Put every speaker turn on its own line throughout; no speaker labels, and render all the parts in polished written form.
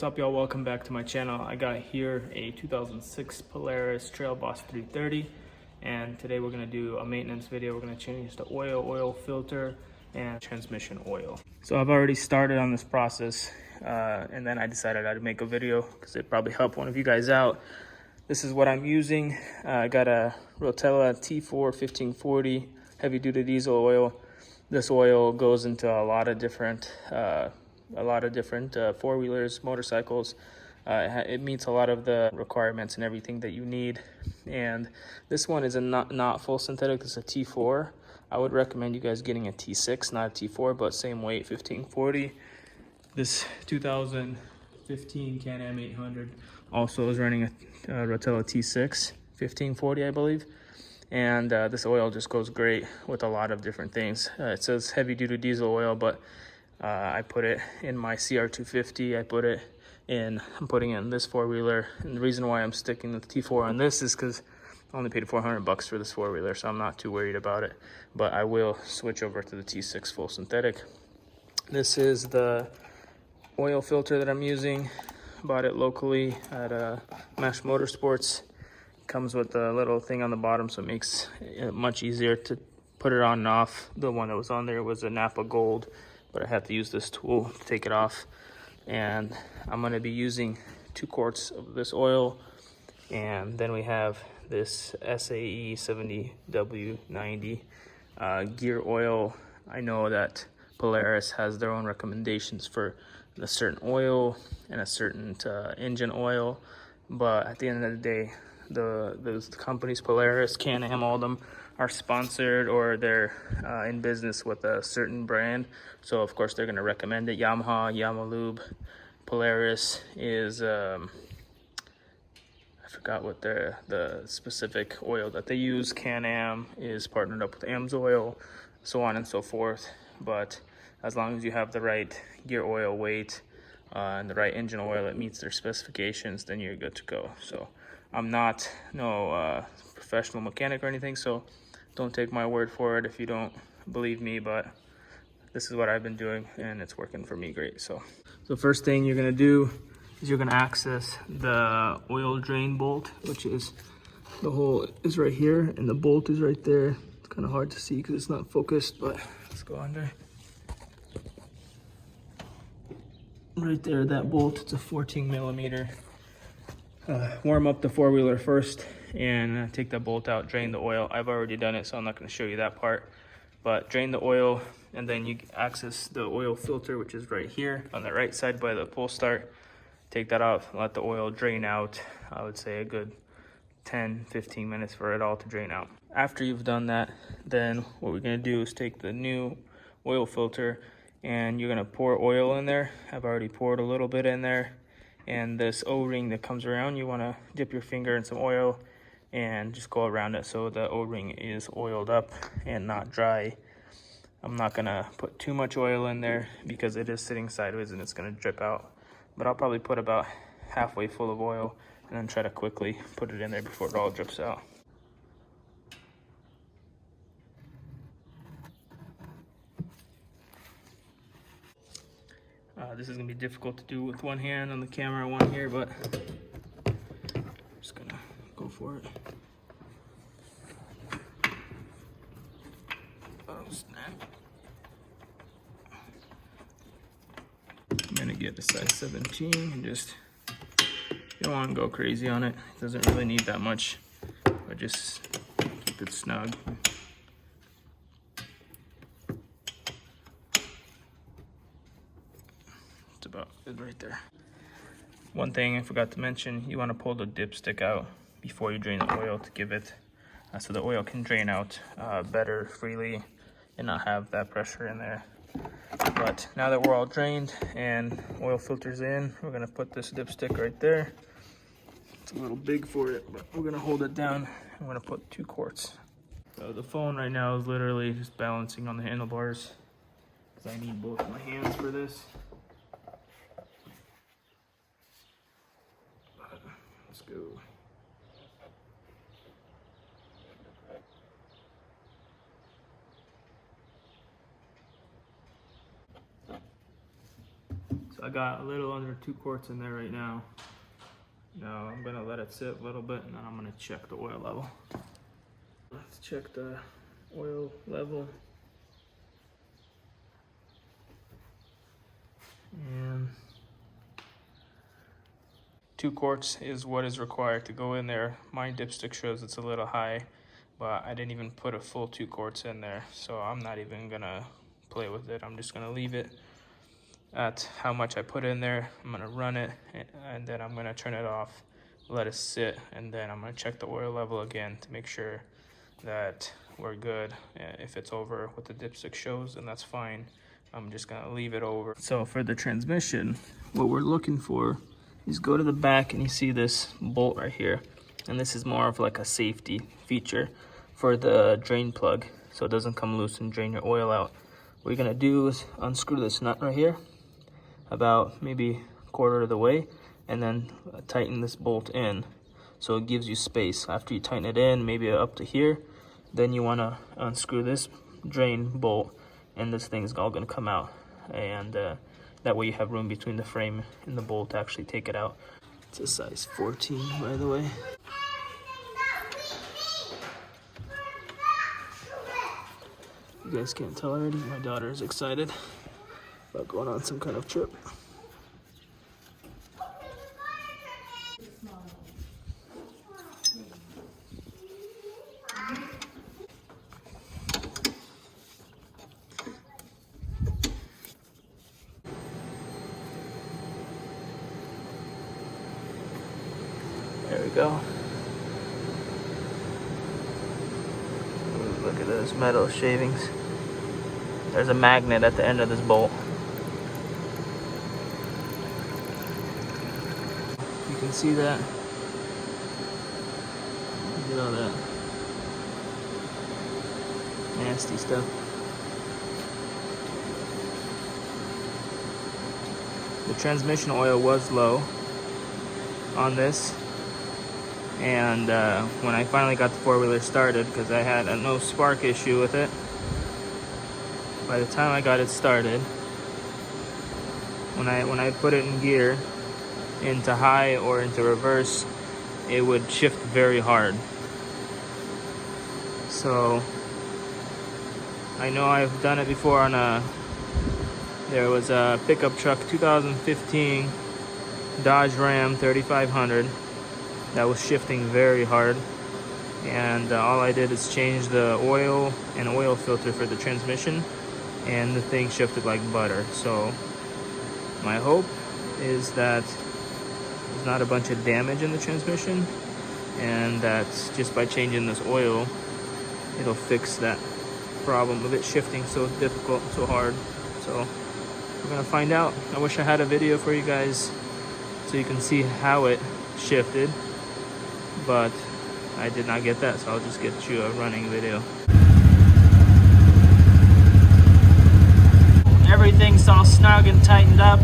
up, y'all? Welcome back to my channel. I got here a 2006 Polaris Trail Boss 330, and today we're gonna do a maintenance video. We're gonna change the oil filter and transmission oil. So I've already started on this process, and then I decided I'd make a video because it'd probably help one of you guys out. This is what I'm using. I got a Rotella T4 1540 heavy duty diesel oil. This oil goes into a lot of different four-wheelers, motorcycles. It meets a lot of the requirements and everything that you need. And this one is not full synthetic. It's a T4. I would recommend you guys getting a T6, not a T4, but same weight, 1540. This 2015 Can-Am 800 also is running a Rotella T6 1540, I believe. And this oil just goes great with a lot of different things. It says heavy duty diesel oil, but I put it in my CR250. I'm putting it in this four-wheeler. And the reason why I'm sticking with T4 on this is because I only paid $400 for this four-wheeler, so I'm not too worried about it. But I will switch over to the T6 full synthetic. This is the oil filter that I'm using. Bought it locally at Mesh Motorsports. Comes with a little thing on the bottom, so it makes it much easier to put it on and off. The one that was on there was a Napa Gold, but I had to use this tool to take it off. And I'm going to be using 2 quarts of this oil, and then we have this SAE 70W90 gear oil. I know that Polaris has their own recommendations for a certain oil and a certain engine oil, but at the end of the day, those companies, Polaris, Can-Am, all of them are sponsored or they're in business with a certain brand, so of course they're going to recommend it. Yamaha, Yamalube, Polaris is I forgot what the specific oil that they use. Can-Am is partnered up with AMSOIL, so on and so forth. But as long as you have the right gear oil weight and the right engine oil that meets their specifications, then you're good to go. So I'm not no professional mechanic or anything, so don't take my word for it if you don't believe me, but this is what I've been doing and it's working for me great. So first thing you're gonna do is you're gonna access the oil drain bolt, which is, the hole is right here and the bolt is right there. It's kind of hard to see because it's not focused, but let's go under. Right there, that bolt, it's a 14 millimeter. Warm up the four-wheeler first and take the bolt out, drain the oil. I've already done it, so I'm not going to show you that part, but drain the oil, and then you access the oil filter, which is right here on the right side by the pull start. Take that out, let the oil drain out. I would say a good 10-15 minutes for it all to drain out. After you've done that, then what we're going to do is take the new oil filter and you're going to pour oil in there. I've already poured a little bit in there. And this O-ring that comes around, you want to dip your finger in some oil and just go around it so the O-ring is oiled up and not dry. I'm not going to put too much oil in there because it is sitting sideways and it's going to drip out. But I'll probably put about halfway full of oil and then try to quickly put it in there before it all drips out. This is going to be difficult to do with one hand on the camera, one here, but I'm just going to go for it. Oh, snap. I'm going to get a size 17 and just, you don't want to go crazy on it. It doesn't really need that much, but just keep it snug. About good right there. One thing I forgot to mention, you want to pull the dipstick out before you drain the oil to give it so the oil can drain out better freely and not have that pressure in there. But now that we're all drained and oil filters in, we're going to put this dipstick right there. It's a little big for it, but we're going to hold it down. I'm going to put 2 quarts. So the phone right now is literally just balancing on the handlebars because I need both my hands for this. Let's go. I got a little under 2 quarts in there right now. Now I'm gonna let it sit a little bit and then I'm gonna check the oil level. Let's check the oil level. And 2 quarts is what is required to go in there. My dipstick shows it's a little high, but I didn't even put a full 2 quarts in there, so I'm not even gonna play with it. I'm just gonna leave it at how much I put in there. I'm gonna run it and then I'm gonna turn it off, let it sit, and then I'm gonna check the oil level again to make sure that we're good. If it's over what the dipstick shows, then that's fine. I'm just gonna leave it over. So for the transmission, what we're looking for is go to the back and you see this bolt right here. And this is more of like a safety feature for the drain plug, so it doesn't come loose and drain your oil out. What you're gonna do is unscrew this nut right here, about maybe a quarter of the way, and then tighten this bolt in so it gives you space. After you tighten it in, maybe up to here, then you wanna unscrew this drain bolt and this thing's all gonna come out. And that way you have room between the frame and the bolt to actually take it out. It's a size 14, by the way. You guys can't tell already, my daughter is excited about going on some kind of trip. There we go. Ooh, look at those metal shavings. There's a magnet at the end of this bolt. You can see that. Look at all that nasty stuff. The transmission oil was low on this, and when I finally got the four-wheeler started, because I had a no spark issue with it, by the time I got it started, when I put it in gear, into high or into reverse, it would shift very hard. So I know I've done it before on there was a pickup truck, 2015 Dodge Ram 3500, that was shifting very hard, and all I did is change the oil and oil filter for the transmission, and the thing shifted like butter. So my hope is that there's not a bunch of damage in the transmission, and that just by changing this oil, it'll fix that problem of it shifting so difficult, so hard. So we're gonna find out. I wish I had a video for you guys so you can see how it shifted, but I did not get that, so I'll just get you a running video. Everything's all snug and tightened up.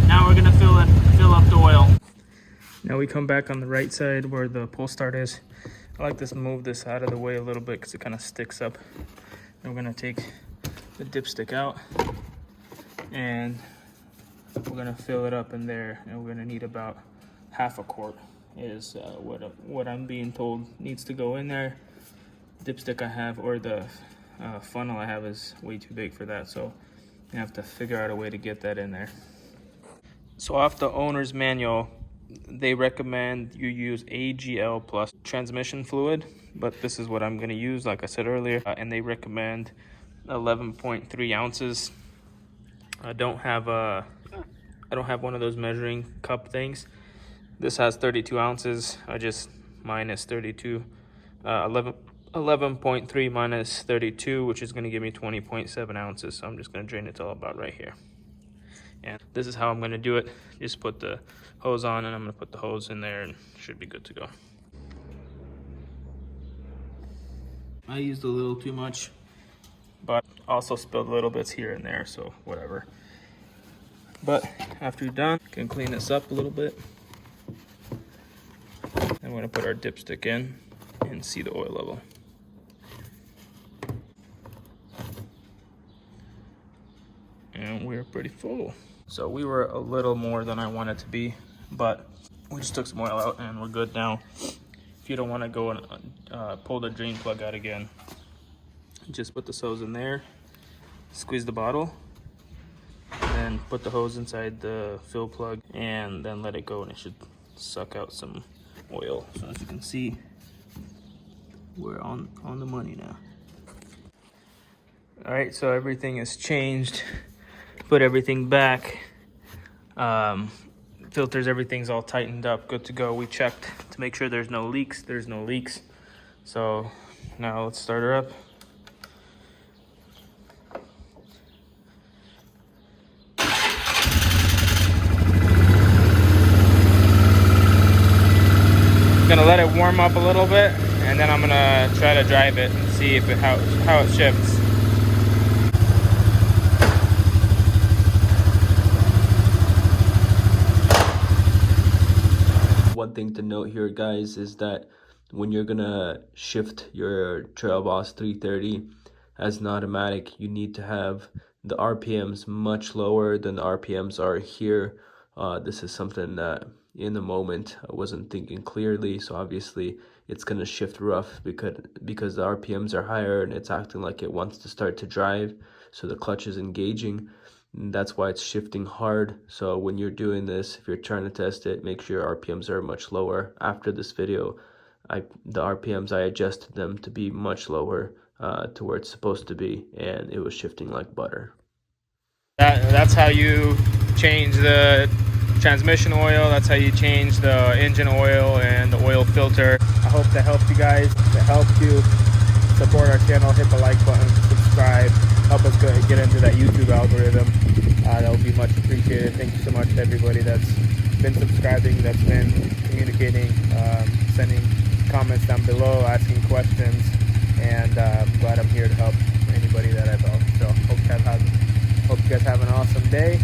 Now we're gonna fill up the oil. Now we come back on the right side where the pull start is. I like to move this out of the way a little bit because it kind of sticks up. And we're gonna take the dipstick out and we're gonna fill it up in there, and we're gonna need about half a quart is what I'm being told needs to go in there. Dipstick I have, or the funnel I have, is way too big for that, so I have to figure out a way to get that in there. So off the owner's manual, they recommend you use AGL plus transmission fluid, but this is what I'm going to use, like I said earlier, and they recommend 11.3 ounces. I don't have one of those measuring cup things. This has 32 ounces. I just minus 32, 11.3 minus 32, which is going to give me 20.7 ounces. So I'm just going to drain it all about right here. And this is how I'm going to do it. Just put the hose on, and I'm going to put the hose in there, and it should be good to go. I used a little too much, but also spilled little bits here and there, so whatever. But after you're done, you can clean this up a little bit. And we're going to put our dipstick in and see the oil level. And we're pretty full. So we were a little more than I wanted to be, but we just took some oil out and we're good now. If you don't want to go and pull the drain plug out again, just put this hose in there, squeeze the bottle, and then put the hose inside the fill plug and then let it go, and it should suck out some oil. So as you can see, we're on the money now. All right, so everything is changed. Put everything back. Filters, everything's all tightened up, good to go. We checked to make sure there's no leaks. There's no leaks. So now let's start her up. Gonna let it warm up a little bit, and then I'm gonna try to drive it and see if how it shifts.
One thing to note here, guys, is that when you're gonna shift your Trail Boss 330 as an automatic, you need to have the RPMs much lower than the RPMs are here. This is something that in the moment I wasn't thinking clearly, so obviously it's gonna shift rough because the RPMs are higher and it's acting like it wants to start to drive, so the clutch is engaging. And that's why it's shifting hard. So when you're doing this, if you're trying to test it, make sure your RPMs are much lower. After this video, the RPMs, I adjusted them to be much lower to where it's supposed to be, and it was shifting like butter.
That's how you change the transmission oil. That's how you change the engine oil and the oil filter. I hope that helped you guys. To help you support our channel, hit the like button, subscribe, help us get into that YouTube algorithm. That would be much appreciated. Thank you so much to everybody that's been subscribing, that's been communicating, sending comments down below, asking questions, and I'm glad I'm here to help anybody that I've helped. So hope you guys have an awesome day.